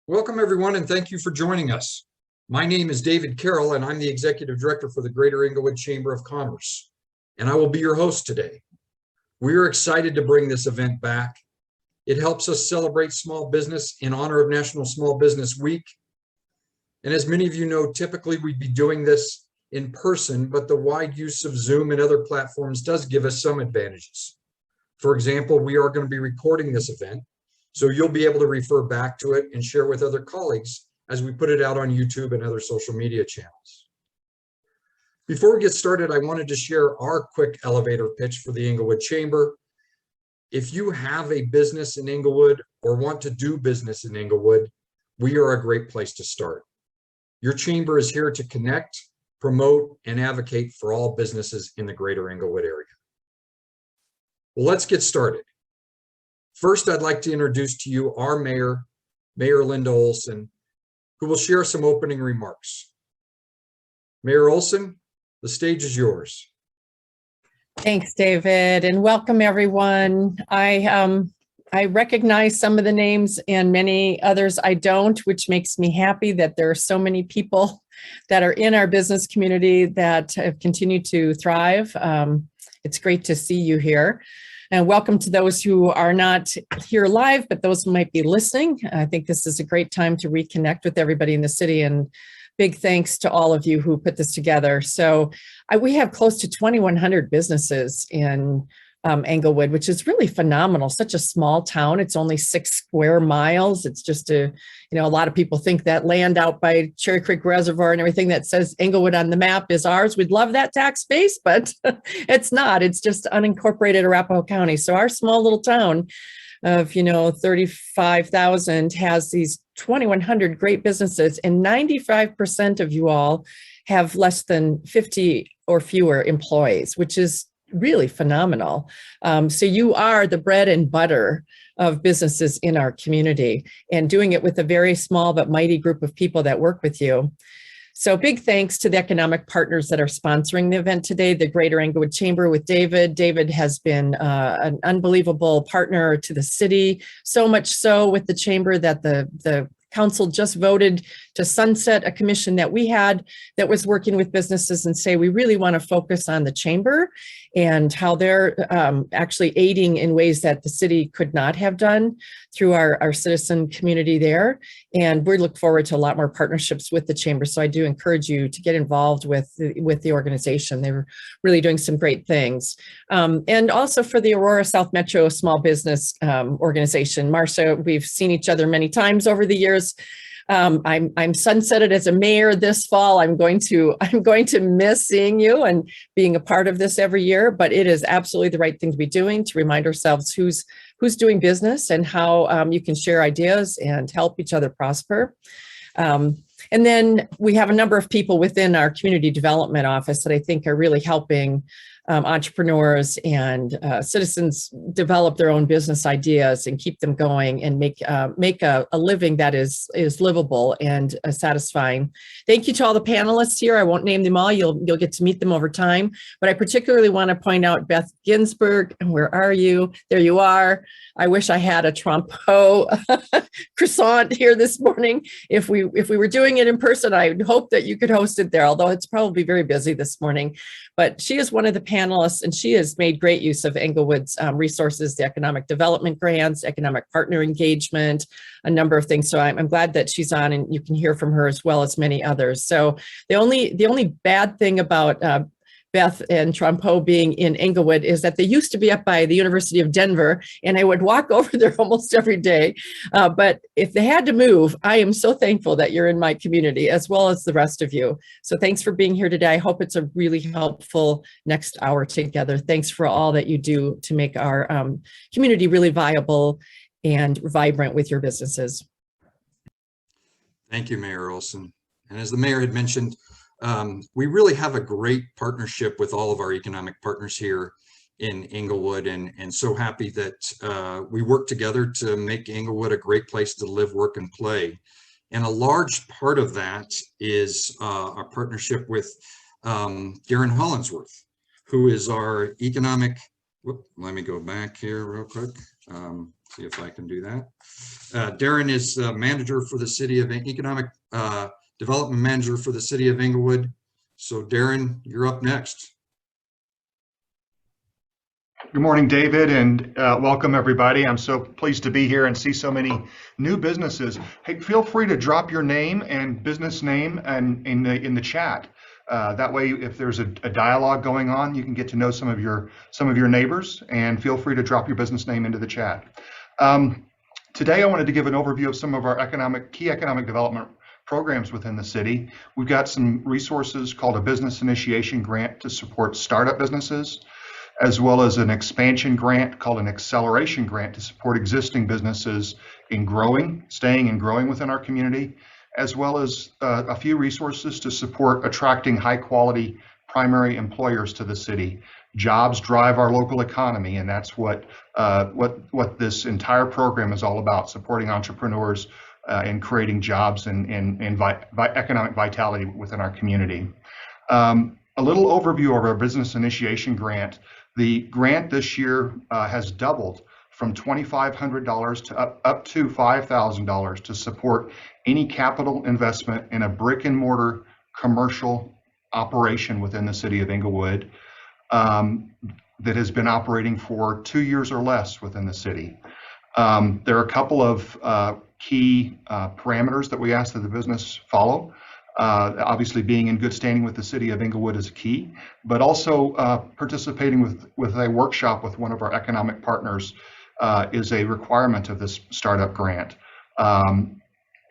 Welcome, everyone, and thank you for joining us. My name is David Carroll, and I'm the Executive Director for the Greater Englewood Chamber of Commerce, and I will be your host today. We are excited to bring this event back. It helps us celebrate small business in honor of National Small Business Week. And as many of you know, typically we'd be doing this in person, but the wide use of Zoom and other platforms does give us some advantages. For example, we are going to be recording this event, so you'll be able to refer back to it and share with other colleagues as we put it out on YouTube and other social media channels. Before we get started, I wanted to share our quick elevator pitch for the Englewood Chamber. If you have a business in Englewood or want to do business in Englewood, we are a great place to start. Your chamber is here to connect, promote, and advocate for all businesses in the Greater Englewood area. Well, let's get started. First, I'd like to introduce to you our mayor, Mayor Linda Olson, who will share some opening remarks. Mayor Olson, the stage is yours. Thanks, David, and welcome everyone. I recognize some of the names and many others I don't, which makes me happy that there are so many people that are in our business community that have continued to thrive. It's great to see you here. And welcome to those who are not here live, but those who might be listening. I think this is a great time to reconnect with everybody in the city, and big thanks to all of you who put this together. So we have close to 2,100 businesses in Englewood, which is really phenomenal. Such a small town. It's only 6 square miles. It's just a lot of people think that land out by Cherry Creek Reservoir and everything that says Englewood on the map is ours. We'd love that tax base, but it's not. It's just unincorporated Arapahoe County. So our small little town of 35,000 has these 2,100 great businesses, and 95% of you all have less than 50 or fewer employees, which is really phenomenal. So you are the bread and butter of businesses in our community, and doing it with a very small but mighty group of people that work with you. So big thanks to the economic partners that are sponsoring the event today, the Greater Englewood Chamber with David. David has been an unbelievable partner to the city, so much so with the chamber that the council just voted to sunset a commission that we had that was working with businesses and say, we really want to focus on the chamber and how they're actually aiding in ways that the city could not have done through our citizen community there. And we look forward to a lot more partnerships with the chamber. So I do encourage you to get involved with the organization. They're really doing some great things. And also for the Aurora-South Metro Small Business Organization. Marcia, we've seen each other many times over the years. I'm sunsetted as a mayor this fall. I'm going to miss seeing you and being a part of this every year, but it is absolutely the right thing to be doing, to remind ourselves who's doing business and how you can share ideas and help each other prosper. And then we have a number of people within our community development office that I think are really helping entrepreneurs and citizens develop their own business ideas and keep them going and make a living that is livable and satisfying. Thank you to all the panelists here. I won't name them all. You'll get to meet them over time. But I particularly want to point out Beth Ginsberg. Where are you? There you are. I wish I had a Trompeau croissant here this morning. If we were doing it in person, I would hope that you could host it there, although it's probably very busy this morning. But she is one of the panelists, and she has made great use of Englewood's resources, the economic development grants, economic partner engagement, a number of things. So I'm glad that she's on, and you can hear from her as well as many others. So the only bad thing about Beth and Trompeau being in Englewood is that they used to be up by the University of Denver, and I would walk over there almost every day. But if they had to move, I am so thankful that you're in my community as well as the rest of you. So thanks for being here today. I hope it's a really helpful next hour together. Thanks for all that you do to make our community really viable and vibrant with your businesses. Thank you, Mayor Olson. And as the mayor had mentioned, we really have a great partnership with all of our economic partners here in Englewood, and so happy that we work together to make Englewood a great place to live, work, and play. And a large part of that is our partnership with Darren who is our economic, let me go back here real quick. So see if I can do that. Darren is manager for the City of Economic Development Manager for the City of Englewood. So Darren, you're up next. Good morning, David, and welcome everybody. I'm so pleased to be here and see so many new businesses. Hey, feel free to drop your name and business name and in the chat. That way, if there's a dialogue going on, you can get to know some of your neighbors, and feel free to drop your business name into the chat. Today, I wanted to give an overview of some of our key economic development programs within the city. We've got some resources called a business initiation grant to support startup businesses, as well as an expansion grant called an acceleration grant to support existing businesses in staying and growing within our community, as well as a few resources to support attracting high quality primary employers to the city. Jobs drive our local economy, and that's what this entire program is all about, supporting entrepreneurs and creating jobs and economic vitality within our community. A little overview of our business initiation grant. The grant this year has doubled from $2,500 to up to $5,000 to support any capital investment in a brick and mortar commercial operation within the City of Englewood that has been operating for 2 years or less within the city. There are a couple of key parameters that we ask that the business follow. Obviously being in good standing with the City of Englewood is key, but also participating with a workshop with one of our economic partners is a requirement of this startup grant.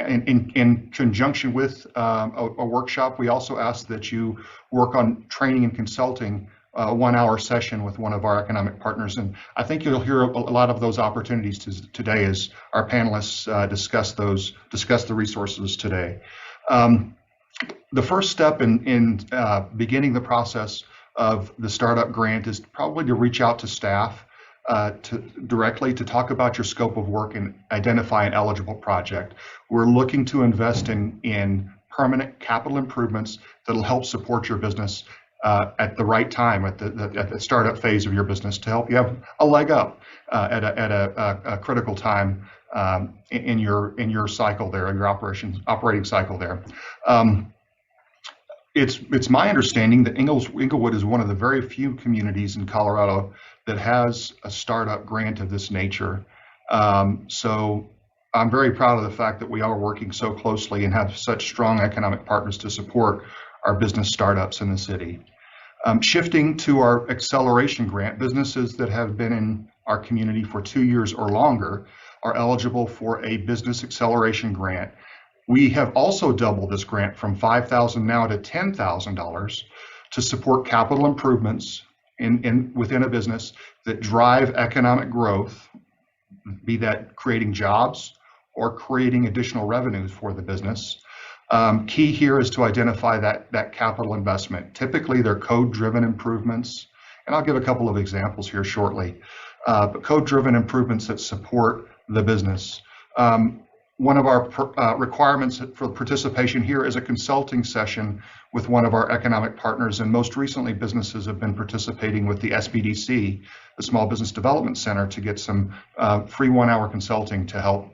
In conjunction with a workshop, we also ask that you work on training and consulting a 1-hour session with one of our economic partners. And I think you'll hear a lot of those opportunities today as our panelists discuss the resources today. The first step in beginning the process of the startup grant is probably to reach out to staff directly to talk about your scope of work and identify an eligible project. We're looking to invest in permanent capital improvements that'll help support your business at the right time, at the startup phase of your business, to help you have a leg up at a critical time in your cycle there, your operating cycle there. It's my understanding that Englewood is one of the very few communities in Colorado that has a startup grant of this nature. So I'm very proud of the fact that we are working so closely and have such strong economic partners to support our business startups in the city. Shifting to our acceleration grant, businesses that have been in our community for 2 years or longer are eligible for a business acceleration grant. We have also doubled this grant from $5,000 now to $10,000 to support capital improvements within a business that drive economic growth, be that creating jobs or creating additional revenues for the business. Key here is to identify that capital investment. Typically, they're code-driven improvements, and I'll give a couple of examples here shortly. But code-driven improvements that support the business. One of our requirements for participation here is a consulting session with one of our economic partners, and most recently businesses have been participating with the SBDC, the Small Business Development Center, to get some free 1-hour consulting to help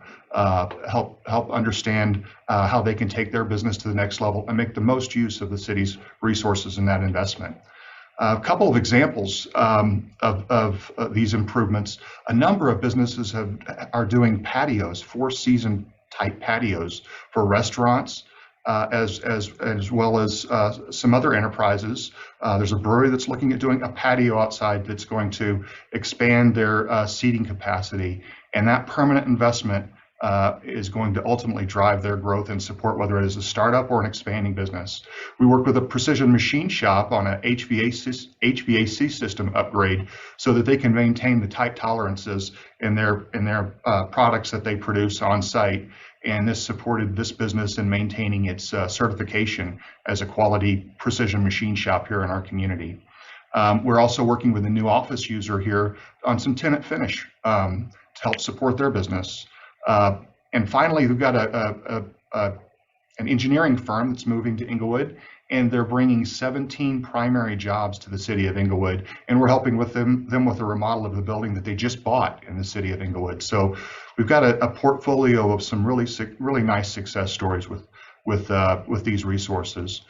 understand how they can take their business to the next level and make the most use of the city's resources in that investment. A couple of examples of these improvements. A number of businesses are doing patios, 4-season type patios for restaurants, as well as some other enterprises. There's a brewery that's looking at doing a patio outside that's going to expand their seating capacity, and that permanent investment is going to ultimately drive their growth and support, whether it is a startup or an expanding business. We work with a precision machine shop on a HVAC system upgrade so that they can maintain the tight tolerances in their products that they produce on site. And this supported this business in maintaining its certification as a quality precision machine shop here in our community. We're also working with a new office user here on some tenant finish to help support their business. And finally, we've got an engineering firm that's moving to Englewood, and they're bringing 17 primary jobs to the City of Englewood, and we're helping with them with the remodel of the building that they just bought in the City of Englewood. So we've got a portfolio of some really nice success stories with these resources.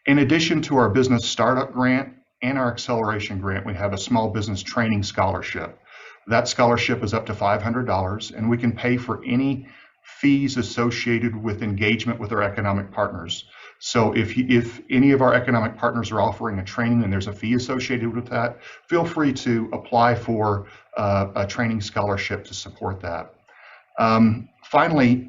In addition to our business startup grant and our acceleration grant, we have a small business training scholarship. That scholarship is up to $500, and we can pay for any fees associated with engagement with our economic partners. So if any of our economic partners are offering a training and there's a fee associated with that, feel free to apply for a training scholarship to support that. Finally,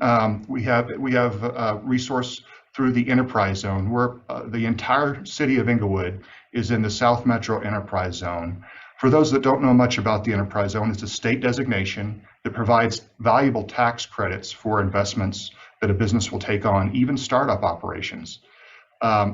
we have a resource through the Enterprise Zone, where the entire City of Englewood is in the South Metro Enterprise Zone. For those that don't know much about the Enterprise Zone, it's a state designation that provides valuable tax credits for investments that a business will take on, even startup operations.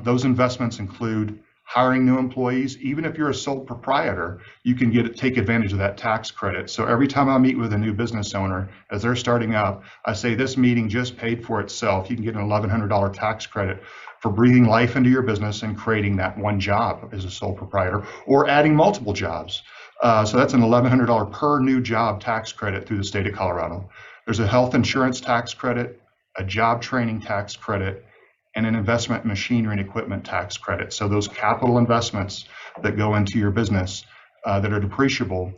Those investments include hiring new employees. Even if you're a sole proprietor, you can take advantage of that tax credit. So every time I meet with a new business owner, as they're starting out, I say, this meeting just paid for itself. You can get an $1,100 tax credit for breathing life into your business and creating that one job as a sole proprietor, or adding multiple jobs. So that's an $1,100 per new job tax credit through the state of Colorado. There's a health insurance tax credit, a job training tax credit, and an investment machinery and equipment tax credit. So those capital investments that go into your business that are depreciable,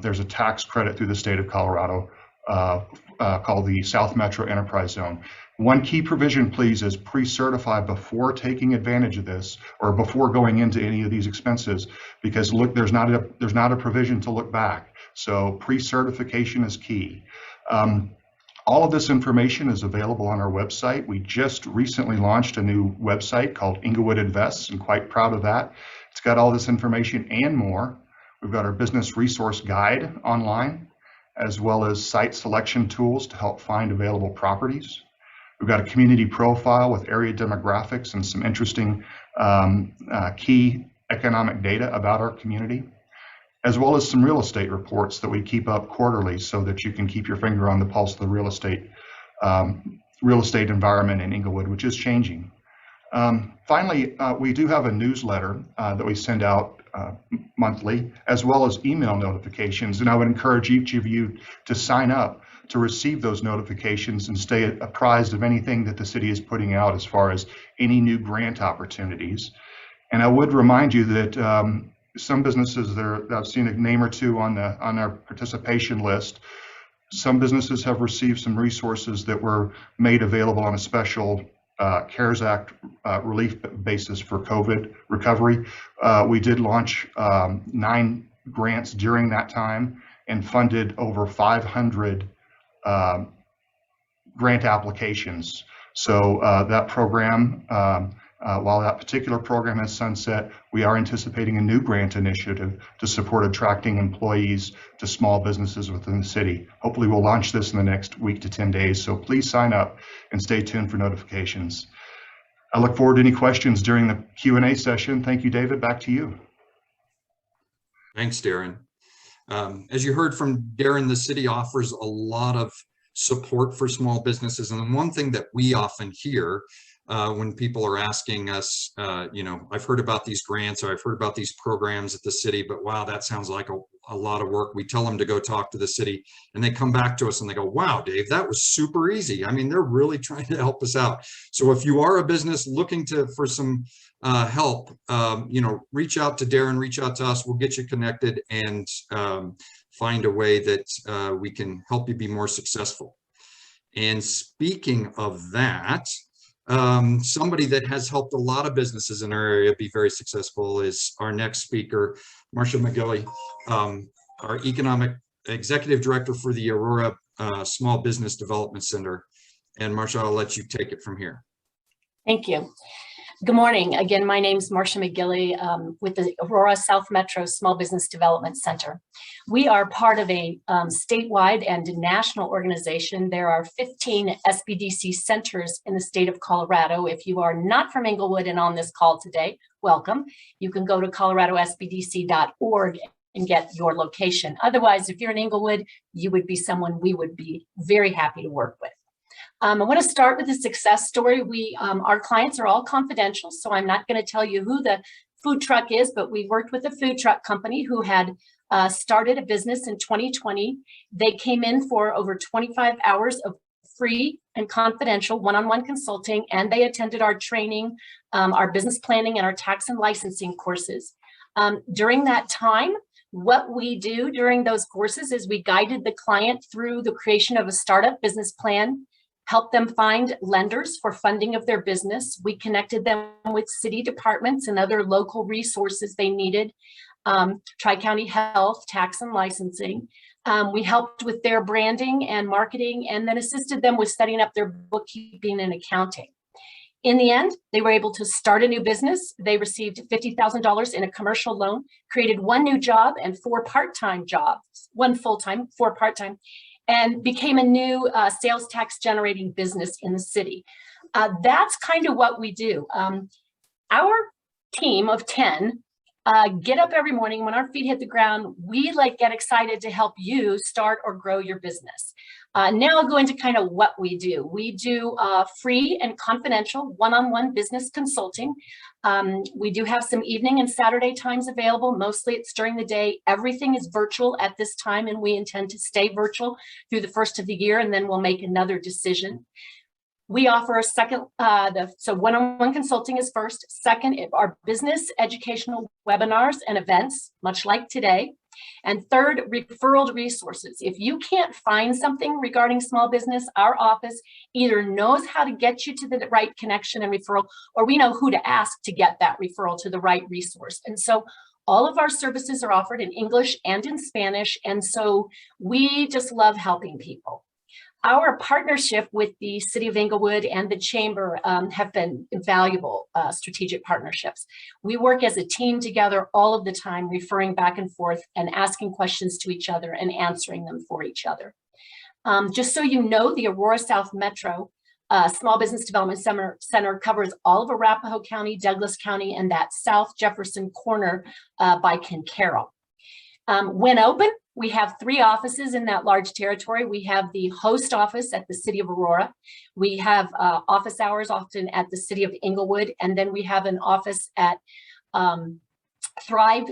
there's a tax credit through the state of Colorado called the South Metro Enterprise Zone. One key provision, please, is pre-certify before taking advantage of this or before going into any of these expenses, because look, there's not a provision to look back. So pre-certification is key. All of this information is available on our website. We just recently launched a new website called Englewood Invests, and quite proud of that. It's got all this information and more. We've got our business resource guide online, as well as site selection tools to help find available properties. We've got a community profile with area demographics and some interesting key economic data about our community, as well as some real estate reports that we keep up quarterly so that you can keep your finger on the pulse of the real estate environment in Englewood, which is changing. Finally, we do have a newsletter that we send out monthly, as well as email notifications, and I would encourage each of you to sign up to receive those notifications and stay apprised of anything that the city is putting out as far as any new grant opportunities. And I would remind you that some businesses there, I've seen a name or two on our participation list. Some businesses have received some resources that were made available on a special CARES Act relief basis for COVID recovery. We did launch 9 grants during that time and funded over 500 grant applications. So that program, while that particular program has sunset, we are anticipating a new grant initiative to support attracting employees to small businesses within the city. Hopefully we'll launch this in the next week to 10 days, so please sign up and stay tuned for notifications. I look forward to any questions during the Q&A session. Thank you, David. Back to you. Thanks, Darren. As you heard from Darren, the city offers a lot of support for small businesses. And one thing that we often hear when people are asking us, I've heard about these grants or I've heard about these programs at the city, but wow, that sounds like a lot of work. We tell them to go talk to the city and they come back to us and they go, wow, Dave, that was super easy. I mean, they're really trying to help us out. So if you are a business looking for some help, reach out to Darren, reach out to us. We'll get you connected and find a way that we can help you be more successful. And speaking of that, somebody that has helped a lot of businesses in our area be very successful is our next speaker, Marcia McGilley, our economic executive director for the Aurora Small Business Development Center. And Marcia, I'll let you take it from here. Thank you. Good morning. Again, my name is Marcia McGilley with the Aurora-South Metro Small Business Development Center. We are part of a statewide and national organization. There are 15 SBDC centers in the state of Colorado. If you are not from Englewood and on this call today, welcome. You can go to coloradosbdc.org and get your location. Otherwise, if you're in Englewood, you would be someone we would be very happy to work with. I want to start with a success story. Our clients are all confidential, so I'm not going to tell you who the food truck is, but we worked with a food truck company who had started a business in 2020. They came in for over 25 hours of free and confidential one-on-one consulting, and they attended our training, our business planning, and our tax and licensing courses. During that time, what we do during those courses is we guided the client through the creation of a startup business plan, helped them find lenders for funding of their business. We connected them with city departments and other local resources they needed, Tri-County Health, tax and licensing. We helped with their branding and marketing, and then assisted them with setting up their bookkeeping and accounting. In the end, they were able to start a new business. They received $50,000 in a commercial loan, created 1 new job and 4 part-time jobs, 1 full-time, 4 part-time, and became a new sales tax generating business in the city. That's kind of what we do. Our team of 10 get up every morning. When our feet hit the ground, we get excited to help you start or grow your business. Now I'll go into kind of what we do. We do free and confidential one-on-one business consulting. We do have some evening and Saturday times available. Mostly it's during the day. Everything is virtual at this time, and we intend to stay virtual through the first of the year, and then we'll make another decision. We offer a second, so one-on-one consulting is first. Second, our business educational webinars and events, much like today. And third, referral resources. If you can't find something regarding small business, our office either knows how to get you to the right connection and referral, or we know who to ask to get that referral to the right resource. And so all of our services are offered in English and in Spanish. And so we just love helping people. Our partnership with the City of Englewood and the Chamber have been invaluable strategic partnerships. We work as a team together all of the time, referring back and forth and asking questions to each other and answering them for each other. Just so you know, the Aurora-South Metro Small Business Development Center covers all of Arapahoe County, Douglas County, and that South Jefferson corner by Carroll. When open, we have 3 offices in that large territory. We have the host office at the City of Aurora. We have office hours often at the City of Englewood. And then we have an office at Thrive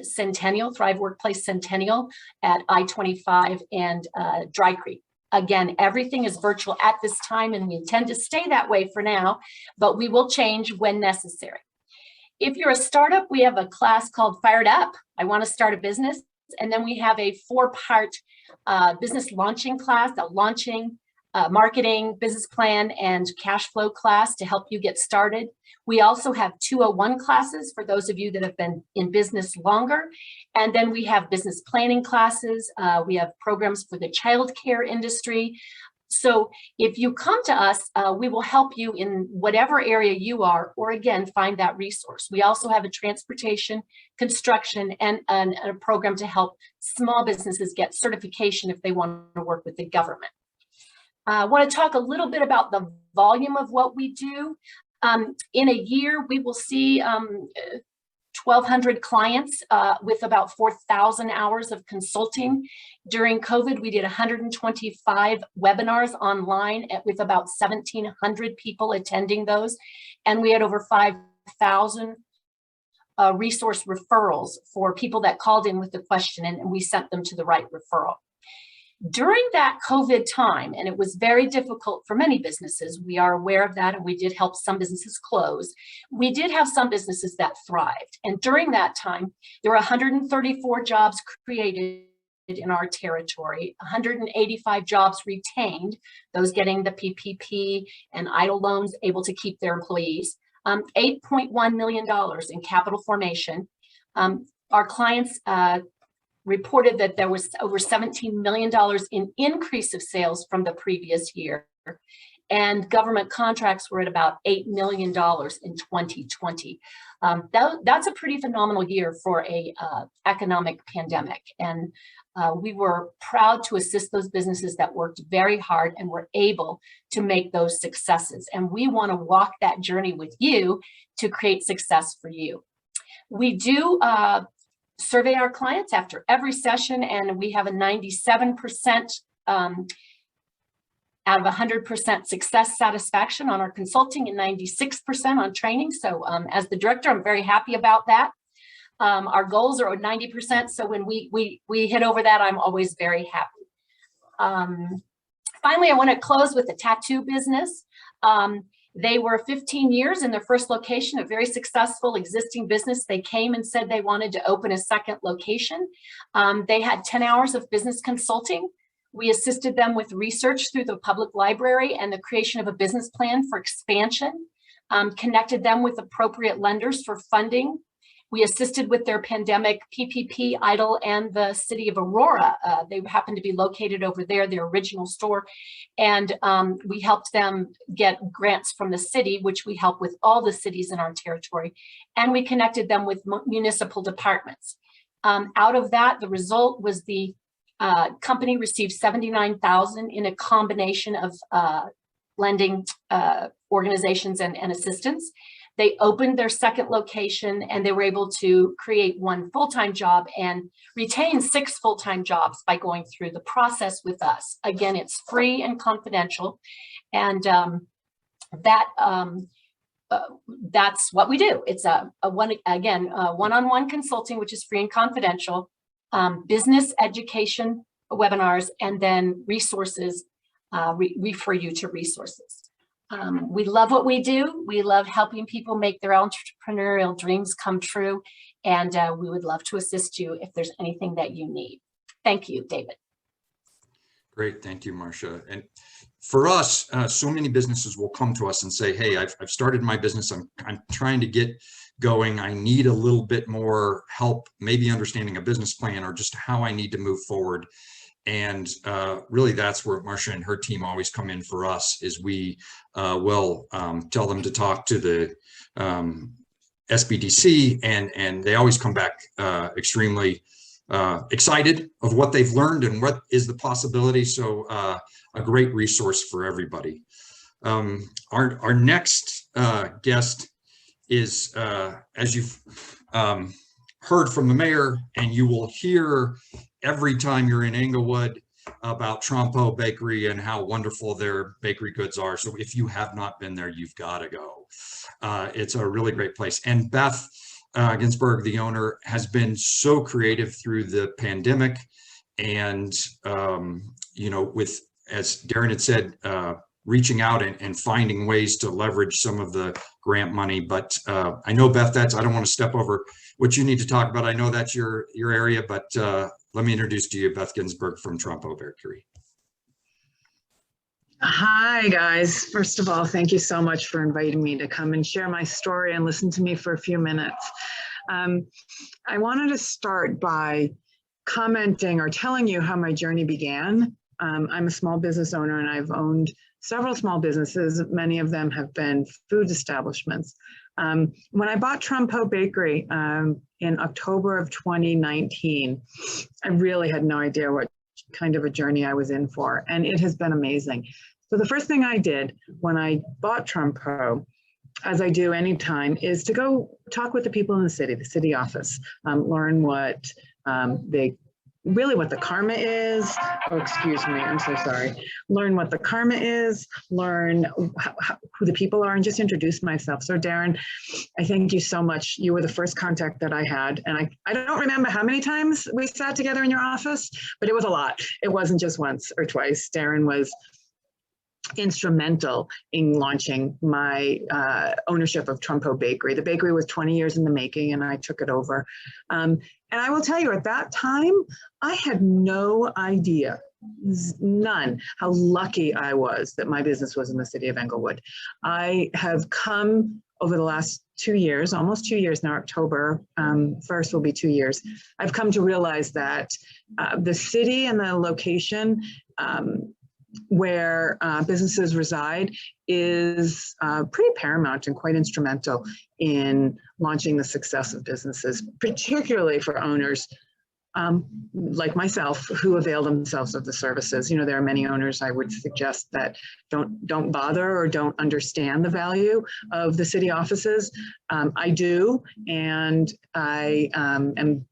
Workplace Centennial at I-25 and Dry Creek. Again, everything is virtual at this time, and we intend to stay that way for now, but we will change when necessary. If you're a startup, we have a class called Fired Up. I want to start a business. And then we have a 4-part business launching class, a launching, marketing, business plan, and cash flow class to help you get started. We also have 201 classes for those of you that have been in business longer. And then we have business planning classes. We have programs for the childcare industry. So if you come to us, we will help you in whatever area you are, or again, find that resource. We also have a transportation, construction, and a program to help small businesses get certification if they want to work with the government. I want to talk a little bit about the volume of what we do. In a year, we will see 1,200 clients with about 4,000 hours of consulting. During COVID, we did 125 webinars online with about 1,700 people attending those. And we had over 5,000 resource referrals for people that called in with the question, and we sent them to the right referral. During that COVID time, and it was very difficult for many businesses, we are aware of that, and we did help some businesses close. We did have some businesses that thrived. And during that time, there were 134 jobs created in our territory, 185 jobs retained, those getting the PPP and EIDL loans, able to keep their employees, $8.1 million in capital formation. Our clients reported that there was over $17 million in increase of sales from the previous year. And government contracts were at about $8 million in 2020. That's a pretty phenomenal year for a economic pandemic. And we were proud to assist those businesses that worked very hard and were able to make those successes. And we want to walk that journey with you to create success for you. We do survey our clients after every session, and we have a 97% out of 100% success satisfaction on our consulting and 96% on training. So as the director, I'm very happy about that. Our goals are 90%. So when we hit over that, I'm always very happy. Finally, I want to close with the tattoo business. They were 15 years in their first location, a very successful existing business. They came and said they wanted to open a second location. They had 10 hours of business consulting. We assisted them with research through the public library and the creation of a business plan for expansion, connected them with appropriate lenders for funding. We assisted with their pandemic PPP, EIDL, and the city of Aurora. They happened to be located over there, their original store. And we helped them get grants from the city, which we help with all the cities in our territory. And we connected them with municipal departments. Out of that, the result was the company received $79,000 in a combination of lending organizations and assistance. They opened their second location and they were able to create 1 full-time job and retain 6 full-time jobs by going through the process with us. Again, it's free and confidential. And that's what we do. It's a one-on-one consulting, which is free and confidential, business education webinars, and then resources, refer you to resources. We love what we do. We love helping people make their entrepreneurial dreams come true. And we would love to assist you if there's anything that you need. Thank you, David. Great. Thank you, Marcia. And for us, so many businesses will come to us and say, hey, I've started my business. I'm trying to get going. I need a little bit more help, maybe understanding a business plan or just how I need to move forward. And really, that's where Marcia and her team always come in for us, is we will tell them to talk to the SBDC, and they always come back extremely excited of what they've learned and what is the possibility. So a great resource for everybody. Our next guest is, as you've heard from the mayor, and you will hear every time you're in Englewood about Trompeau Bakery and how wonderful their bakery goods are. So if you have not been there, you've got to go. It's a really great place. And Beth Ginsberg, the owner, has been so creative through the pandemic. And, you know, with, as Darren had said, reaching out and finding ways to leverage some of the grant money. But I know, Beth, I don't want to step over what you need to talk about. I know that's your area, but let me introduce to you Beth Ginsberg from Trompeau Bakery. Hi, guys. First of all, thank you so much for inviting me to come and share my story and listen to me for a few minutes. I wanted to start by commenting or telling you how my journey began. I'm a small business owner, and I've owned several small businesses. Many of them have been food establishments. When I bought Trompeau Bakery in October of 2019, I really had no idea what kind of a journey I was in for, and it has been amazing. So the first thing I did when I bought Trompeau, as I do anytime, is to go talk with the people in the city office, learn what what the karma is. Oh, excuse me, I'm so sorry. Learn what the karma is, learn who the people are, and just introduce myself. So Darren, I thank you so much. You were the first contact that I had. And I don't remember how many times we sat together in your office, but it was a lot. It wasn't just once or twice. Darren was instrumental in launching my ownership of Trompeau Bakery. The bakery was 20 years in the making, and I took it over. And I will tell you, at that time, I had no idea, none, how lucky I was that my business was in the city of Englewood. I have come over the last 2 years, almost 2 years now, October 1st will be 2 years. I've come to realize that the city and the location where businesses reside is pretty paramount and quite instrumental in launching the success of businesses, particularly for owners like myself who avail themselves of the services. You know, there are many owners, I would suggest, that don't bother or don't understand the value of the city offices. I do, and I am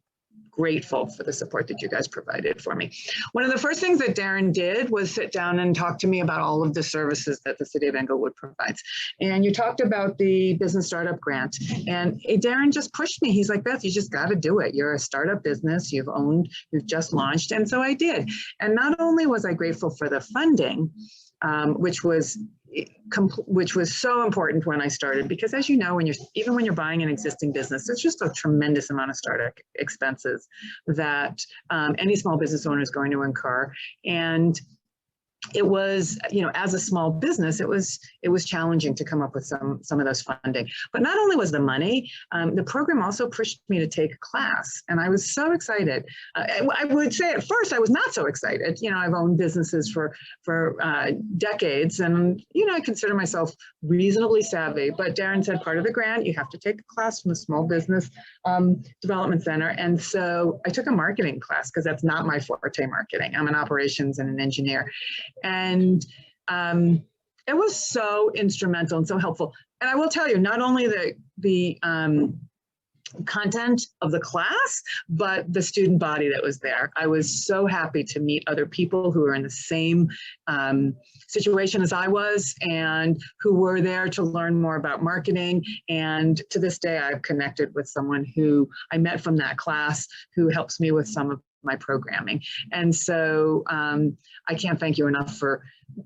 grateful for the support that you guys provided for me. One of the first things that Darren did was sit down and talk to me about all of the services that the City of Englewood provides. And you talked about the business startup grant, and Darren just pushed me. He's like, Beth, you just got to do it. You're a startup business, you've just launched. And so I did. And not only was I grateful for the funding, which was so important when I started, because as you know, even when you're buying an existing business, there's just a tremendous amount of startup expenses that any small business owner is going to incur. And it was, as a small business, it was challenging to come up with some of those funding. But not only was the money, the program also pushed me to take a class, and I was so excited. I would say at first I was not so excited. I've owned businesses for decades, and I consider myself reasonably savvy. But Darren said part of the grant, you have to take a class from the Small Business Development Center, and so I took a marketing class because that's not my forte, marketing. I'm an operations and an engineer. And it was so instrumental and so helpful. And I will tell you, not only the content of the class, but the student body that was there. I was so happy to meet other people who were in the same situation as I was, and who were there to learn more about marketing. And to this day, I've connected with someone who I met from that class who helps me with some of my programming. And so I can't thank you enough for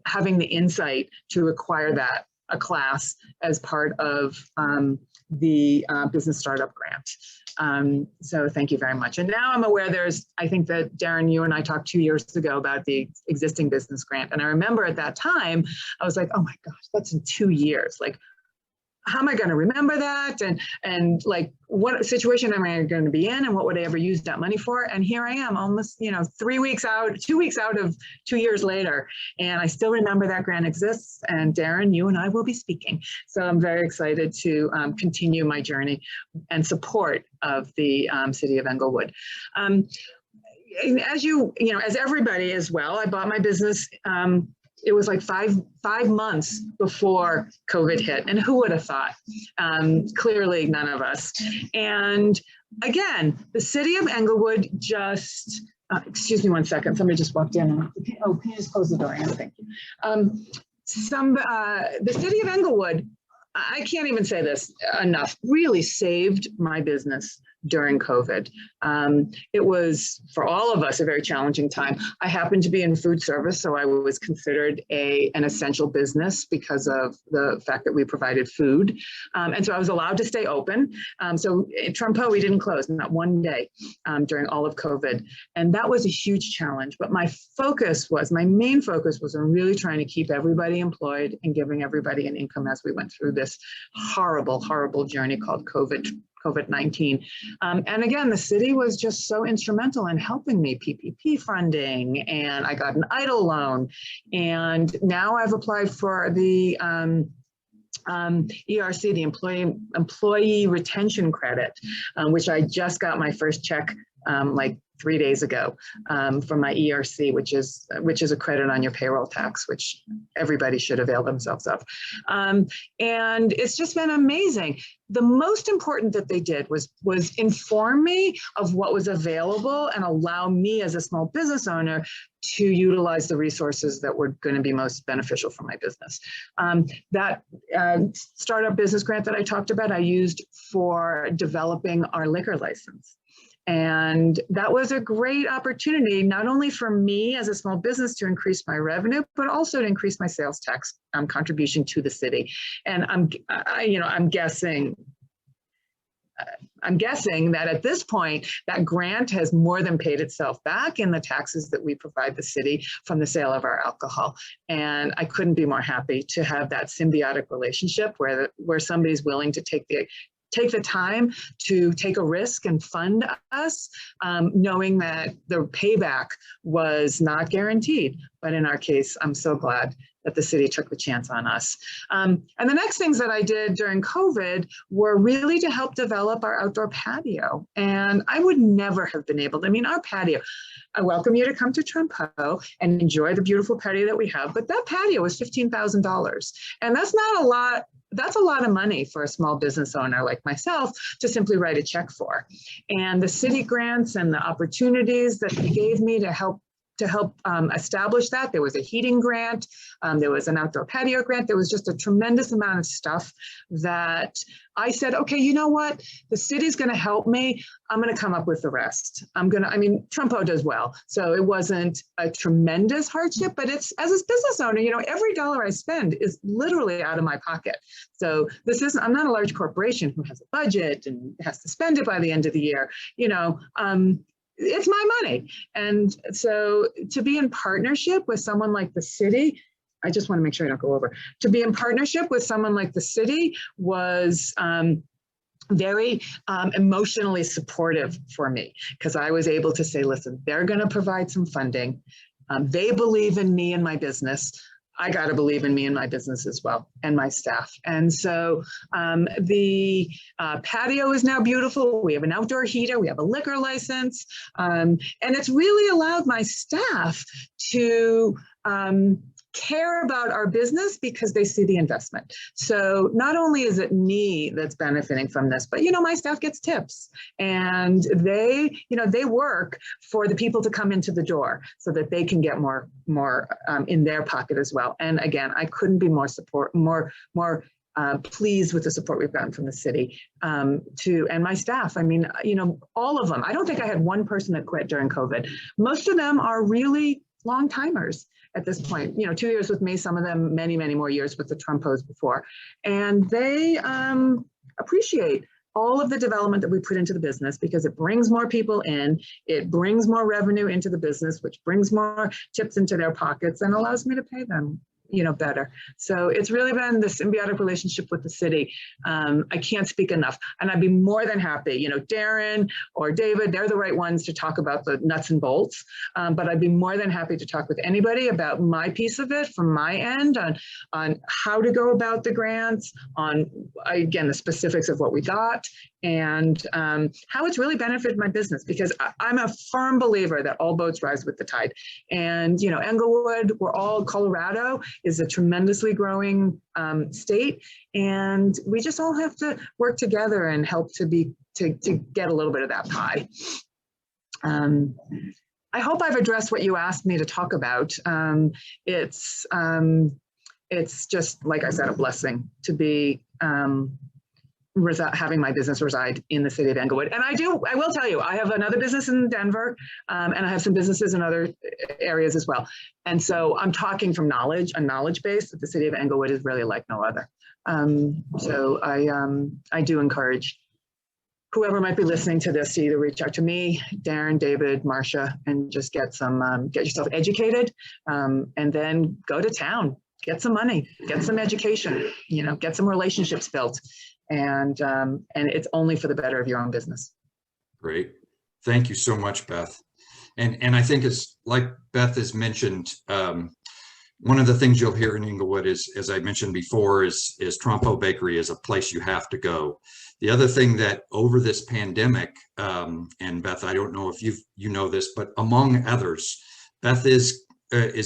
having the insight to acquire a class as part of the business startup grant. So thank you very much. And now I'm aware I think that Darren, you and I talked 2 years ago about the existing business grant. And I remember at that time, I was like, oh my gosh, that's in 2 years. Like, how am I going to remember that? And like, what situation am I going to be in? And what would I ever use that money for? And here I am, almost, 2 weeks out of 2 years later. And I still remember that grant exists. And Darren, you and I will be speaking. So I'm very excited to continue my journey and support of the City of Englewood. As everybody as well, I bought my business. It was like five months before COVID hit. And who would have thought? Clearly none of us. And again, the City of Englewood just, excuse me 1 second, somebody just walked in. Oh, can you just close the door, Anna? Thank you. The City of Englewood, I can't even say this enough, really saved my business during COVID. It was, for all of us, a very challenging time. I happened to be in food service, so I was considered an essential business because of the fact that we provided food. And so I was allowed to stay open. So at Trompeau, we didn't close, not one day during all of COVID. And that was a huge challenge. But my main focus was on really trying to keep everybody employed and giving everybody an income as we went through this horrible, horrible journey called COVID-19. And again, the city was just so instrumental in helping me, PPP funding, and I got an EIDL loan. And now I've applied for the ERC, the Employee Retention Credit, which I just got my first check like 3 days ago from my ERC, which is a credit on your payroll tax, which everybody should avail themselves of. And it's just been amazing. The most important that they did was inform me of what was available and allow me as a small business owner to utilize the resources that were going to be most beneficial for my business. That startup business grant that I talked about, I used for developing our liquor license. And that was a great opportunity, not only for me as a small business to increase my revenue, but also to increase my sales tax contribution to the city. And I'm guessing that at this point, that grant has more than paid itself back in the taxes that we provide the city from the sale of our alcohol. And I couldn't be more happy to have that symbiotic relationship where somebody's willing to take the time to take a risk and fund us, knowing that the payback was not guaranteed. But in our case, I'm so glad that the city took the chance on us. And the next things that I did during COVID were really to help develop our outdoor patio. And I would never have been able to, our patio, I welcome you to come to Trompeau and enjoy the beautiful patio that we have, but that patio was $15,000. And that's not a lot that's a lot of money for a small business owner like myself to simply write a check for. And the city grants and the opportunities that they gave me to help establish that. There was a heating grant, there was an outdoor patio grant, there was just a tremendous amount of stuff that I said, okay, you know what? The city's gonna help me. I'm gonna come up with the rest. I mean, Trompeau does well. So it wasn't a tremendous hardship, but it's, as a business owner, you know, every dollar I spend is literally out of my pocket. So I'm not a large corporation who has a budget and has to spend it by the end of the year. You know, it's my money. And so to be in partnership with someone like the city, I just want to make sure I don't go over. To be in partnership with someone like the city was very emotionally supportive for me, because I was able to say, listen, they're going to provide some funding. They believe in me and my business. I got to believe in me and my business as well, and my staff. And so the patio is now beautiful. We have an outdoor heater. We have a liquor license. And it's really allowed my staff to care about our business because they see the investment. So not only is it me that's benefiting from this, but, you know, my staff gets tips, and they work for the people to come into the door so that they can get more in their pocket as well. And again, I couldn't be more pleased with the support we've gotten from the city and my staff. I mean, you know, all of them. I don't think I had one person that quit during COVID. Most of them are really long timers at this point, you know, 2 years with me, some of them many, many more years with the Trompeaus before. And they appreciate all of the development that we put into the business, because it brings more people in, it brings more revenue into the business, which brings more tips into their pockets and allows me to pay them, you know, better. So it's really been the symbiotic relationship with the city. I can't speak enough. And I'd be more than happy, you know, Darren or David, they're the right ones to talk about the nuts and bolts. But I'd be more than happy to talk with anybody about my piece of it from my end on how to go about the grants, on, again, the specifics of what we got, and how it's really benefited my business, because I'm a firm believer that all boats rise with the tide. And, you know, Englewood, Colorado is a tremendously growing state, and we just all have to work together and help to get a little bit of that pie. I hope I've addressed what you asked me to talk about. It's just, like I said, a blessing to be having my business reside in the city of Englewood. And I will tell you, I have another business in Denver, and I have some businesses in other areas as well. And so I'm talking from a knowledge base that the city of Englewood is really like no other. So I do encourage whoever might be listening to this to either reach out to me, Darren, David, Marcia, and just get yourself educated, and then go to town, get some money, get some education, you know, get some relationships built. And it's only for the better of your own business. Great. Thank you so much, Beth. And I think it's like Beth has mentioned, one of the things you'll hear in Englewood is, as I mentioned before, is Trompeau Bakery is a place you have to go. The other thing that over this pandemic, and Beth, I don't know if you know this, but among others, Beth is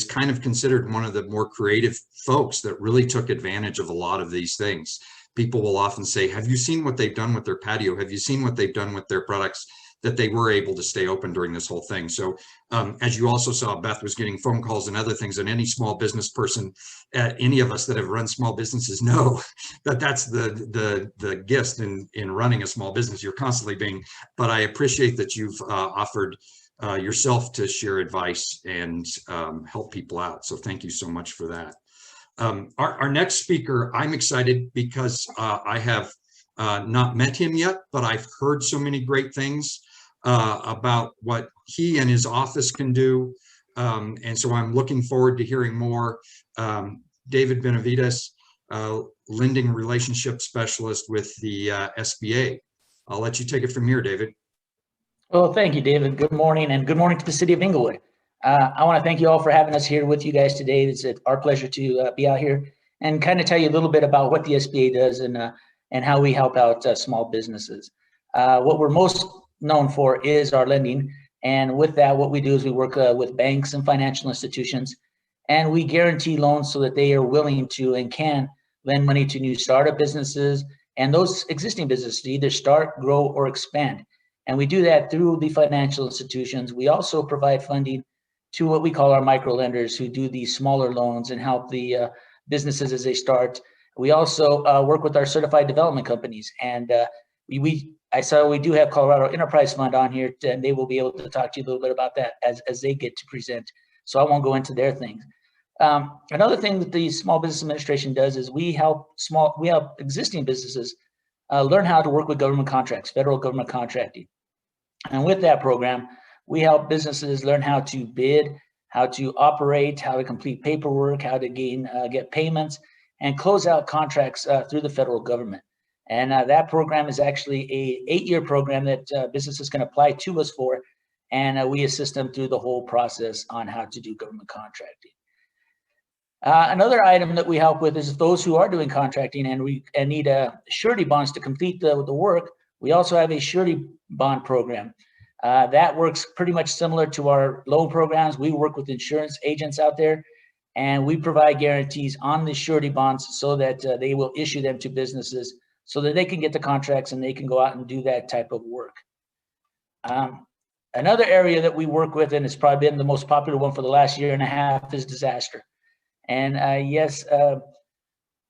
kind of considered one of the more creative folks that really took advantage of a lot of these things. People will often say, have you seen what they've done with their patio? Have you seen what they've done with their products, that they were able to stay open during this whole thing? So as you also saw, Beth was getting phone calls and other things, and any small business person, any of us that have run small businesses know that that's the gift in running a small business. You're constantly but I appreciate that you've offered yourself to share advice and help people out. So thank you so much for that. Our next speaker, I'm excited because I have not met him yet, but I've heard so many great things about what he and his office can do. And so I'm looking forward to hearing more. David Benavides, Lending Relationship Specialist with the SBA. I'll let you take it from here, David. Well, thank you, David. Good morning, and good morning to the City of Englewood. I want to thank you all for having us here with you guys today. It's our pleasure to be out here and kind of tell you a little bit about what the SBA does and how we help out small businesses. What we're most known for is our lending. And with that, what we do is we work with banks and financial institutions, and we guarantee loans so that they are willing to and can lend money to new startup businesses and those existing businesses to either start, grow, or expand. And we do that through the financial institutions. We also provide funding to what we call our micro lenders, who do these smaller loans and help the businesses as they start. We also work with our certified development companies, and I saw we do have Colorado Enterprise Fund on here, and they will be able to talk to you a little bit about that as they get to present. So I won't go into their things. Another thing that the Small Business Administration does is we help existing businesses learn how to work with government contracts, federal government contracting. And with that program, we help businesses learn how to bid, how to operate, how to complete paperwork, how to get payments, and close out contracts through the federal government. And that program is actually a 8-year program that businesses can apply to us for, and we assist them through the whole process on how to do government contracting. Another item that we help with is those who are doing contracting and need surety bonds to complete the work. We also have a surety bond program. That works pretty much similar to our loan programs. We work with insurance agents out there, and we provide guarantees on the surety bonds so that they will issue them to businesses so that they can get the contracts and they can go out and do that type of work. Another area that we work with, and it's probably been the most popular one for the last year and a half, is disaster. And yes,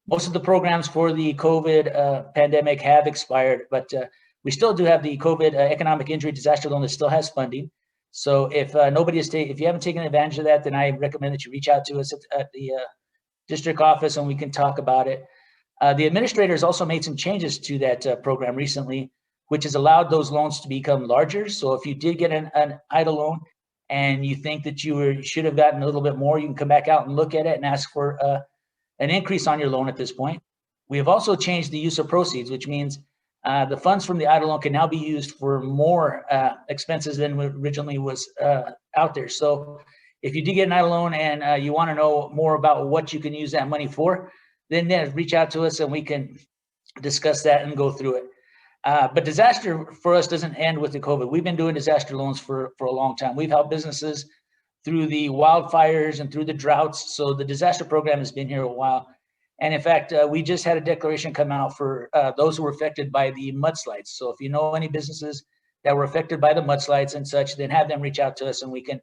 most of the programs for the COVID pandemic have expired, but we still do have the COVID economic injury disaster loan that still has funding. So if if you haven't taken advantage of that, then I recommend that you reach out to us at the district office and we can talk about it. The administrators also made some changes to that program recently, which has allowed those loans to become larger. So if you did get an EIDL loan and you think that you should have gotten a little bit more, you can come back out and look at it and ask for an increase on your loan at this point. We have also changed the use of proceeds, which means the funds from the EIDL loan can now be used for more expenses than originally was out there. So if you did get an EIDL loan and you want to know more about what you can use that money for, then reach out to us and we can discuss that and go through it. But disaster for us doesn't end with the COVID. We've been doing disaster loans for a long time. We've helped businesses through the wildfires and through the droughts. So the disaster program has been here a while. And in fact, we just had a declaration come out for those who were affected by the mudslides. So if you know any businesses that were affected by the mudslides and such, then have them reach out to us and we can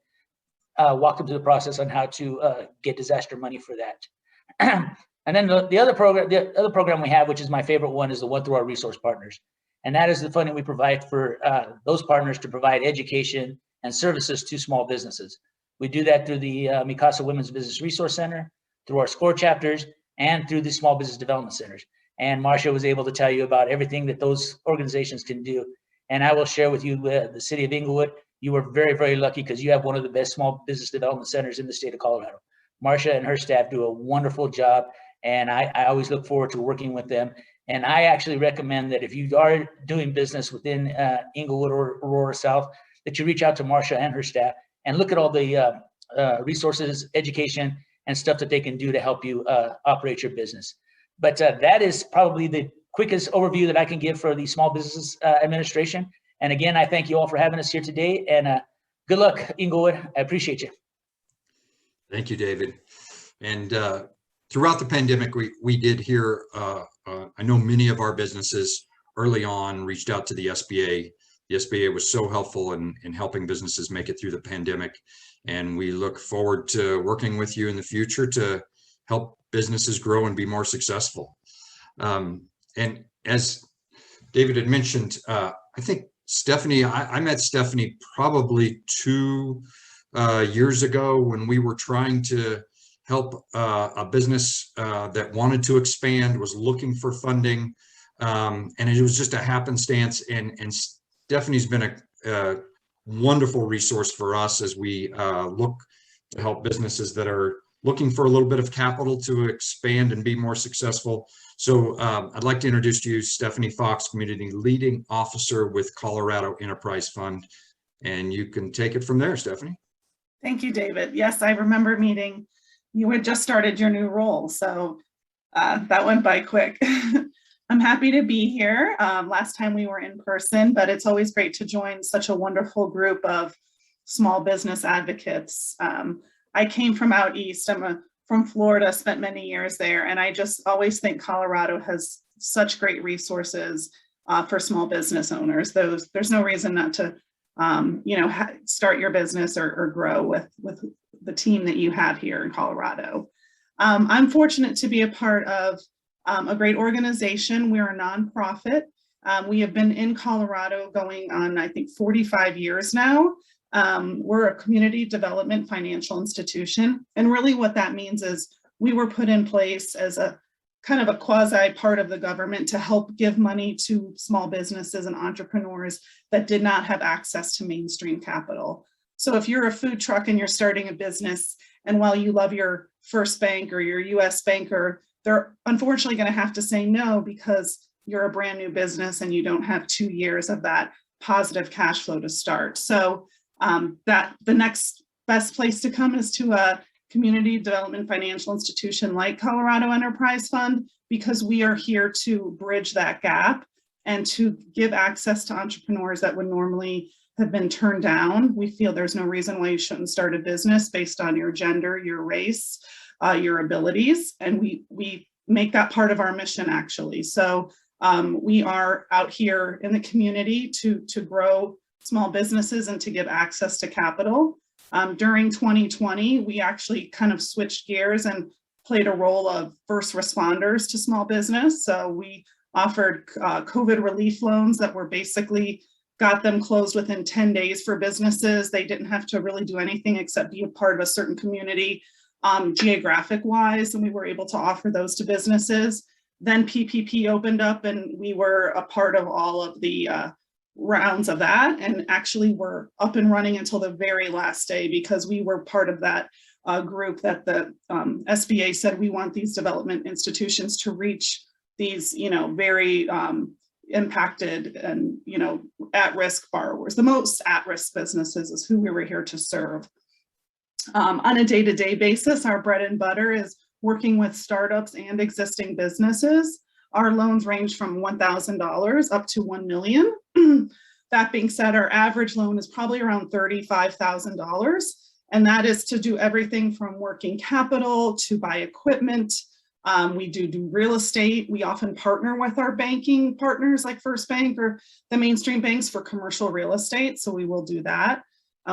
walk them through the process on how to get disaster money for that. And then the other program we have, which is my favorite one, is the one through our resource partners. And that is the funding we provide for those partners to provide education and services to small businesses. We do that through the Mikasa Women's Business Resource Center, through our SCORE chapters, and through the Small Business Development Centers. And Marcia was able to tell you about everything that those organizations can do. And I will share with you the City of Englewood. You are very, very lucky because you have one of the best small business development centers in the state of Colorado. Marcia and her staff do a wonderful job, and I always look forward to working with them. And I actually recommend that if you are doing business within Englewood or Aurora-South, that you reach out to Marcia and her staff and look at all the resources, education, and stuff that they can do to help you operate your business. But that is probably the quickest overview that I can give for the Small Business Administration. And again, I thank you all for having us here today, and good luck, Englewood. I appreciate you. Thank you, David. And throughout the pandemic, we did hear, I know many of our businesses early on reached out to the SBA. The SBA was so helpful in helping businesses make it through the pandemic. And we look forward to working with you in the future to help businesses grow and be more successful. And as David had mentioned, I think Stephanie, I met Stephanie probably 2 years ago when we were trying to help a business that wanted to expand, was looking for funding. And it was just a happenstance. And Stephanie's been a wonderful resource for us as we look to help businesses that are looking for a little bit of capital to expand and be more successful. So I'd like to introduce to you Stephanie Fox, Community Leading Officer with Colorado Enterprise Fund. And you can take it from there, Stephanie. Thank you, David. Yes, I remember meeting. You had just started your new role, so that went by quick. I'm happy to be here. Last time we were in person, but it's always great to join such a wonderful group of small business advocates. I came from out east. I'm from Florida, spent many years there. And I just always think Colorado has such great resources for small business owners. There's no reason not to, start your business or grow with the team that you have here in Colorado. I'm fortunate to be a part of a great organization. We're a nonprofit. We have been in Colorado going on, I think, 45 years now. We're a community development financial institution. And really what that means is we were put in place as a kind of a quasi part of the government to help give money to small businesses and entrepreneurs that did not have access to mainstream capital. So if you're a food truck and you're starting a business, and while you love your First Bank or your US banker, they're unfortunately going to have to say no because you're a brand new business and you don't have 2 years of that positive cash flow to start. So that the next best place to come is to a community development financial institution like Colorado Enterprise Fund, because we are here to bridge that gap and to give access to entrepreneurs that would normally have been turned down. We feel there's no reason why you shouldn't start a business based on your gender, your race, your abilities, and we make that part of our mission actually. So we are out here in the community to grow small businesses and to give access to capital. During 2020, we actually kind of switched gears and played a role of first responders to small business. So we offered COVID relief loans that were basically got them closed within 10 days for businesses. They didn't have to really do anything except be a part of a certain community geographic wise, and we were able to offer those to businesses. Then PPP opened up and we were a part of all of the rounds of that, and actually were up and running until the very last day because we were part of that group that the SBA said we want these development institutions to reach these, very impacted and, at-risk borrowers. The most at-risk businesses is who we were here to serve. On a day-to-day basis, our bread and butter is working with startups and existing businesses. Our loans range from $1,000 up to $1 million. That being said, our average loan is probably around $35,000. And that is to do everything from working capital to buy equipment. We do real estate. We often partner with our banking partners like First Bank or the mainstream banks for commercial real estate. So we will do that.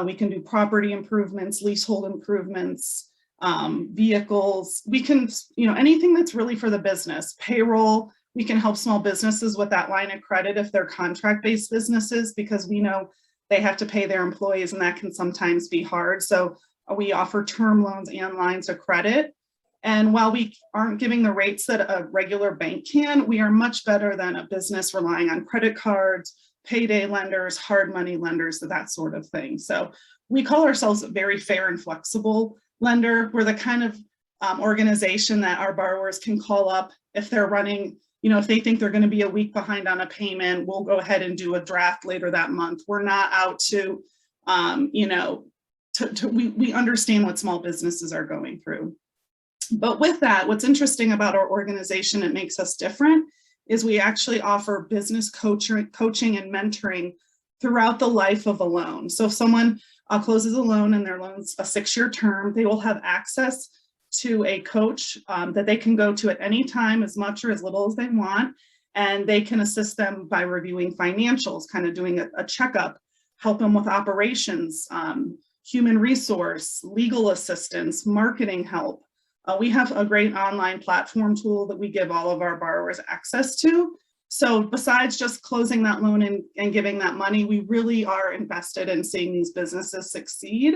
We can do property improvements, leasehold improvements, vehicles. We can, anything that's really for the business. Payroll, we can help small businesses with that line of credit if they're contract-based businesses, because we know they have to pay their employees and that can sometimes be hard. So we offer term loans and lines of credit. And while we aren't giving the rates that a regular bank can, we are much better than a business relying on credit cards, payday lenders, hard money lenders, that sort of thing. So we call ourselves a very fair and flexible lender. We're the kind of organization that our borrowers can call up if they're running, if they think they're going to be a week behind on a payment, we'll go ahead and do a draft later that month. We're not out to, we understand what small businesses are going through. But with that, what's interesting about our organization, it makes us different, is we actually offer business coaching and mentoring throughout the life of a loan. So if someone closes a loan and their loan's a 6-year term, they will have access to a coach that they can go to at any time, as much or as little as they want. And they can assist them by reviewing financials, kind of doing a checkup, help them with operations, human resource, legal assistance, marketing help. We have a great online platform tool that we give all of our borrowers access to. So besides just closing that loan and giving that money, we really are invested in seeing these businesses succeed.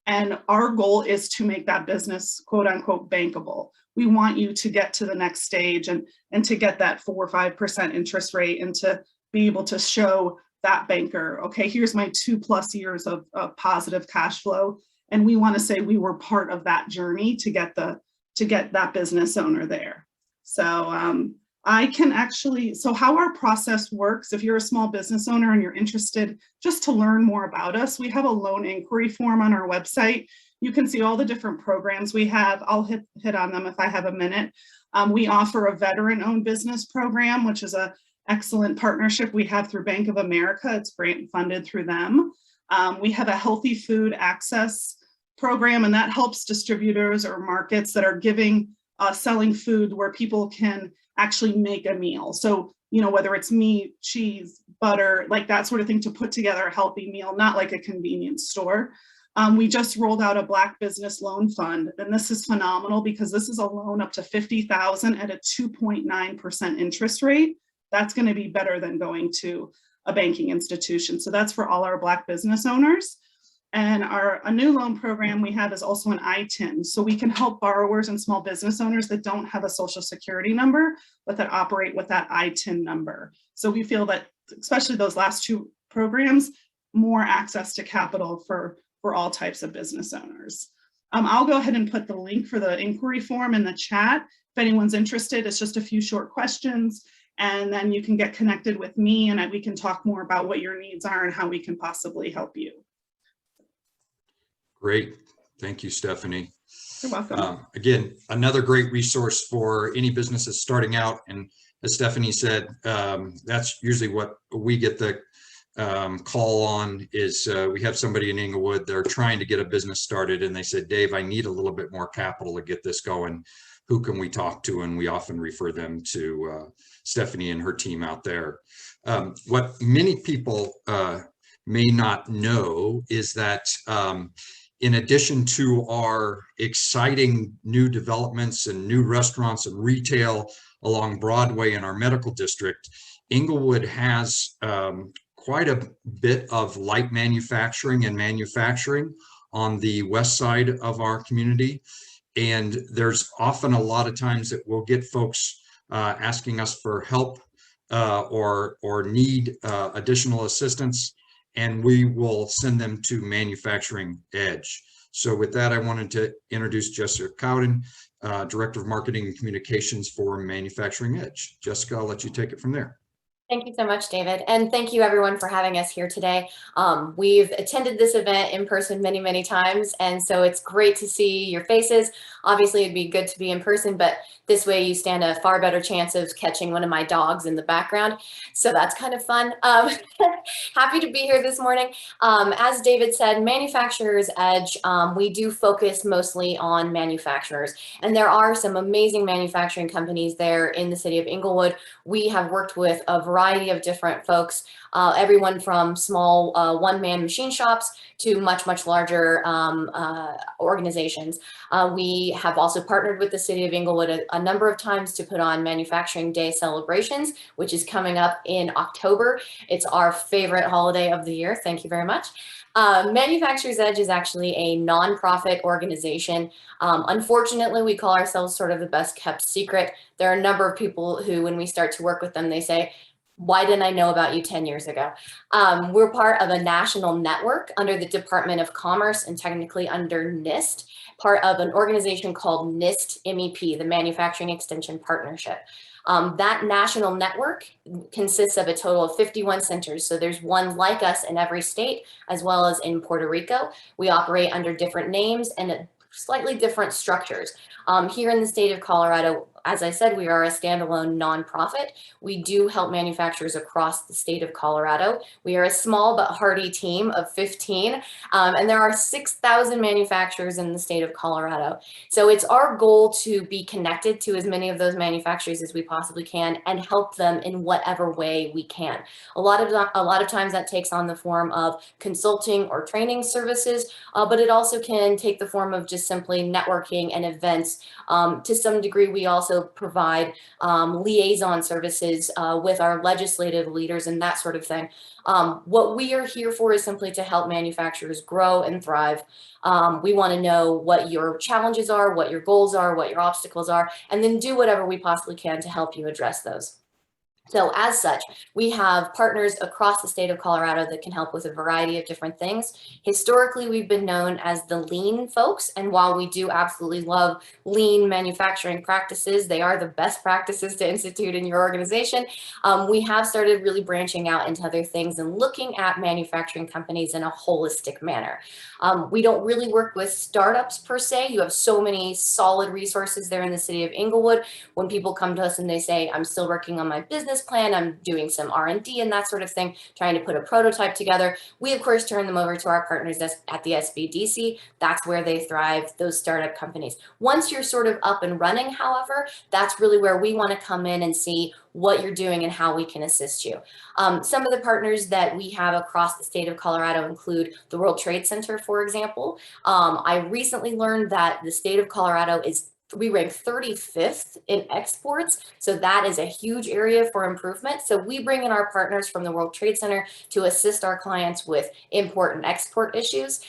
And our goal is to make that business, quote unquote, bankable. We want you to get to the next stage and to get that 4 or 5% interest rate and to be able to show that banker, okay, here's my 2+ years of positive cash flow. And we want to say we were part of that journey to get that business owner there. So I can actually, so how our process works, if you're a small business owner and you're interested just to learn more about us, we have a loan inquiry form on our website. You can see all the different programs we have. I'll hit on them if I have a minute. We offer a veteran-owned business program, which is an excellent partnership we have through Bank of America. It's grant funded through them. We have a healthy food access program, and that helps distributors or markets that are selling food where people can actually make a meal. So, you know, whether it's meat, cheese, butter, like that sort of thing, to put together a healthy meal, not like a convenience store. We just rolled out a Black Business Loan Fund, and this is phenomenal because this is a loan up to $50,000 at a 2.9% interest rate. That's going to be better than going to a banking institution. So that's for all our Black business owners. And a new loan program we have is also an ITIN. So we can help borrowers and small business owners that don't have a social security number, but that operate with that ITIN number. So we feel that, especially those last two programs, more access to capital for all types of business owners. I'll go ahead and put the link for the inquiry form in the chat. If anyone's interested, it's just a few short questions, and then you can get connected with me and we can talk more about what your needs are and how we can possibly help you. Great. Thank you, Stephanie. You're welcome. Again, another great resource for any businesses starting out. And as Stephanie said, that's usually what we get the call on is we have somebody in Englewood, they're trying to get a business started and they said, Dave, I need a little bit more capital to get this going. Who can we talk to? And we often refer them to Stephanie and her team out there. What many people may not know is that in addition to our exciting new developments and new restaurants and retail along Broadway in our medical district, Englewood has quite a bit of light manufacturing and manufacturing on the west side of our community. And there's often a lot of times that we'll get folks asking us for help or need additional assistance, and we will send them to Manufacturing Edge. So with that, I wanted to introduce Jessica Cowden, Director of Marketing and Communications for Manufacturing Edge. Jessica, I'll let you take it from there. Thank you so much, David. And thank you everyone for having us here today. We've attended this event in person many, many times. And so it's great to see your faces. Obviously it'd be good to be in person, but this way you stand a far better chance of catching one of my dogs in the background. So that's kind of fun. Happy to be here this morning. As David said, Manufacturer's Edge, we do focus mostly on manufacturers. And there are some amazing manufacturing companies there in the city of Englewood. We have worked with a variety of different folks, everyone from small one-man machine shops to much, much larger organizations. We have also partnered with the City of Englewood a number of times to put on Manufacturing Day celebrations, which is coming up in October. It's our favorite holiday of the year. Thank you very much. Manufacturer's Edge is actually a nonprofit organization. Unfortunately, we call ourselves sort of the best kept secret. There are a number of people who, when we start to work with them, they say, why didn't I know about you 10 years ago? We're part of a national network under the Department of Commerce and technically under NIST, part of an organization called NIST MEP, the Manufacturing Extension Partnership. That national network consists of a total of 51 centers. So there's one like us in every state, as well as in Puerto Rico. We operate under different names and slightly different structures. Here in the state of Colorado, as I said, we are a standalone nonprofit. We do help manufacturers across the state of Colorado. We are a small but hearty team of 15, and there are 6,000 manufacturers in the state of Colorado. So it's our goal to be connected to as many of those manufacturers as we possibly can and help them in whatever way we can. A lot of times that takes on the form of consulting or training services, but it also can take the form of just simply networking and events. To some degree, we also provide liaison services with our legislative leaders and that sort of thing. What we are here for is simply to help manufacturers grow and thrive. We want to know what your challenges are, what your goals are, what your obstacles are, and then do whatever we possibly can to help you address those. So as such, we have partners across the state of Colorado that can help with a variety of different things. Historically, we've been known as the lean folks. And while we do absolutely love lean manufacturing practices, they are the best practices to institute in your organization. We have started really branching out into other things and looking at manufacturing companies in a holistic manner. We don't really work with startups per se. You have so many solid resources there in the city of Englewood. When people come to us and they say, I'm still working on my business business plan. I'm doing some R&D and that sort of thing, trying to put a prototype together. We, of course, turn them over to our partners at the SBDC. That's where they thrive, those startup companies. Once you're sort of up and running, however, that's really where we want to come in and see what you're doing and how we can assist you. Some of the partners that we have across the state of Colorado include the World Trade Center, for example. I recently learned that the state of Colorado we rank 35th in exports. So that is a huge area for improvement. So we bring in our partners from the World Trade Center to assist our clients with import and export issues.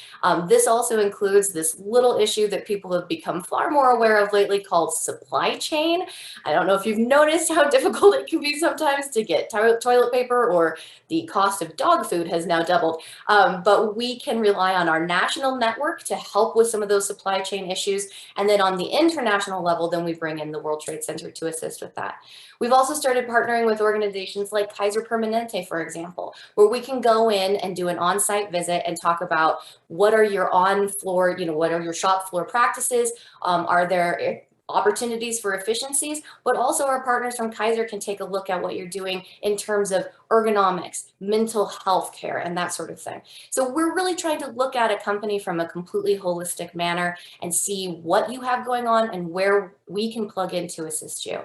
This also includes this little issue that people have become far more aware of lately called supply chain. I don't know if you've noticed how difficult it can be sometimes to get toilet paper, or the cost of dog food has now doubled. But we can rely on our national network to help with some of those supply chain issues. And then on the international level, then we bring in the World Trade Center to assist with that. We've also started partnering with organizations like Kaiser Permanente, for example, where we can go in and do an on-site visit and talk about what are your on-floor, what are your shop floor practices? Are there opportunities for efficiencies? But also our partners from Kaiser can take a look at what you're doing in terms of ergonomics, mental health care, and that sort of thing. So we're really trying to look at a company from a completely holistic manner and see what you have going on and where we can plug in to assist you.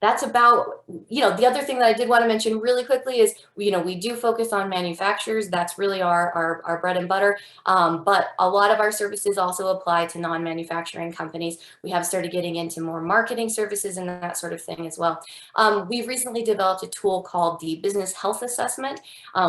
That's about, the other thing that I did want to mention really quickly is, we do focus on manufacturers. That's really our bread and butter. But a lot of our services also apply to non-manufacturing companies. We have started getting into more marketing services and that sort of thing as well. We've recently developed a tool called the Business Health Assessment,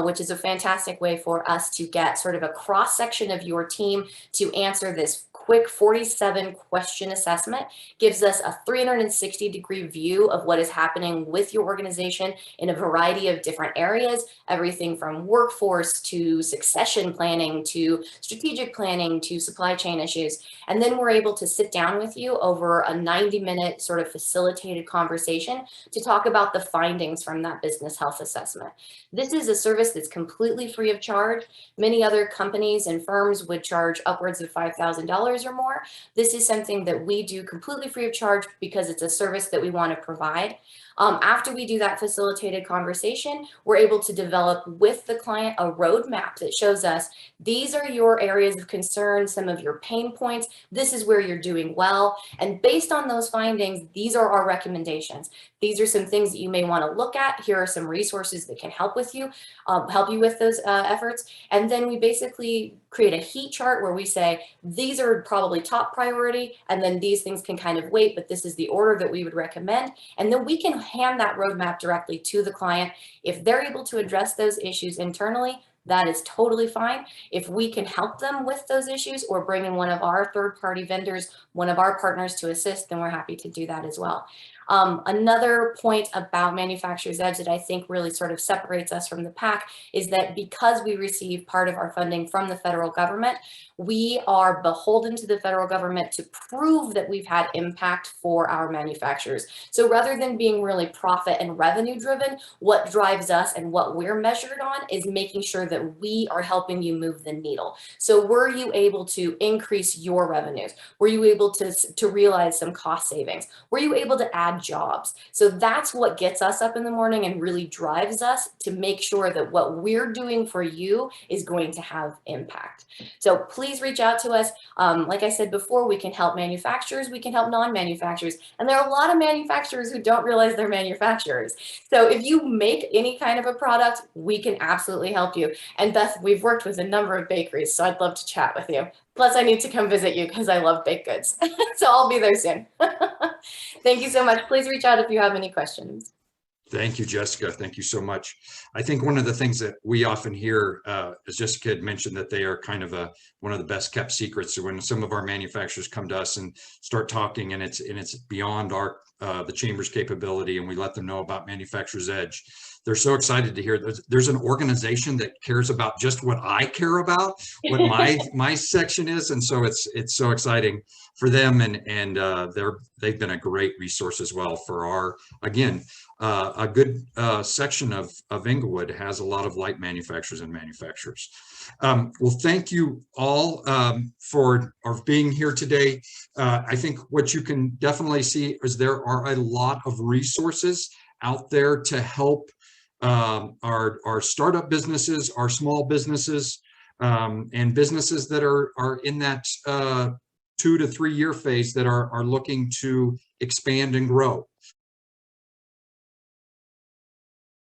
which is a fantastic way for us to get sort of a cross-section of your team to answer this quick 47 question assessment. Gives us a 360-degree view of what is happening with your organization in a variety of different areas, everything from workforce to succession planning to strategic planning to supply chain issues. And then we're able to sit down with you over a 90-minute sort of facilitated conversation to talk about the findings from that business health assessment. This is a service that's completely free of charge. Many other companies and firms would charge upwards of $5,000 or more. This is something that we do completely free of charge because it's a service that we want to provide. After we do that facilitated conversation, we're able to develop with the client a roadmap that shows us these are your areas of concern, some of your pain points, this is where you're doing well. And based on those findings, these are our recommendations. These are some things that you may want to look at. Here are some resources that can help with you, help you with those efforts. And then we basically create a heat chart where we say, these are probably top priority, and then these things can kind of wait, but this is the order that we would recommend. And then we can hand that roadmap directly to the client. If they're able to address those issues internally, that is totally fine. If we can help them with those issues or bring in one of our third-party vendors, one of our partners to assist, then we're happy to do that as well. Another point about Manufacturer's Edge that I think really sort of separates us from the pack is that because we receive part of our funding from the federal government, we are beholden to the federal government to prove that we've had impact for our manufacturers. So rather than being really profit and revenue driven, what drives us and what we're measured on is making sure that we are helping you move the needle. So were you able to increase your revenues? Were you able to realize some cost savings? Were you able to add jobs? So that's what gets us up in the morning and really drives us to make sure that what we're doing for you is going to have impact. So please reach out to us. Like I said before, we can help manufacturers, we can help non-manufacturers, and there are a lot of manufacturers who don't realize they're manufacturers. So if you make any kind of a product, we can absolutely help you. And Beth, we've worked with a number of bakeries, so I'd love to chat with you. Plus, I need to come visit you because I love baked goods. So I'll be there soon. Thank you so much. Please reach out if you have any questions. Thank you, Jessica. Thank you so much. I think one of the things that we often hear, as Jessica had mentioned, that they are kind of one of the best kept secrets. So when some of our manufacturers come to us and start talking, and it's beyond the chamber's capability, and we let them know about Manufacturer's Edge, they're so excited to hear there's an organization that cares about just what I care about, what my section is, and so it's so exciting for them, and they've been a great resource as well for our, again, a good section of Englewood has a lot of light manufacturers and manufacturers. Well, thank you all for being here today. I think what you can definitely see is there are a lot of resources out there to help our startup businesses, our small businesses, and businesses that are in that 2 to 3 year phase that are looking to expand and grow.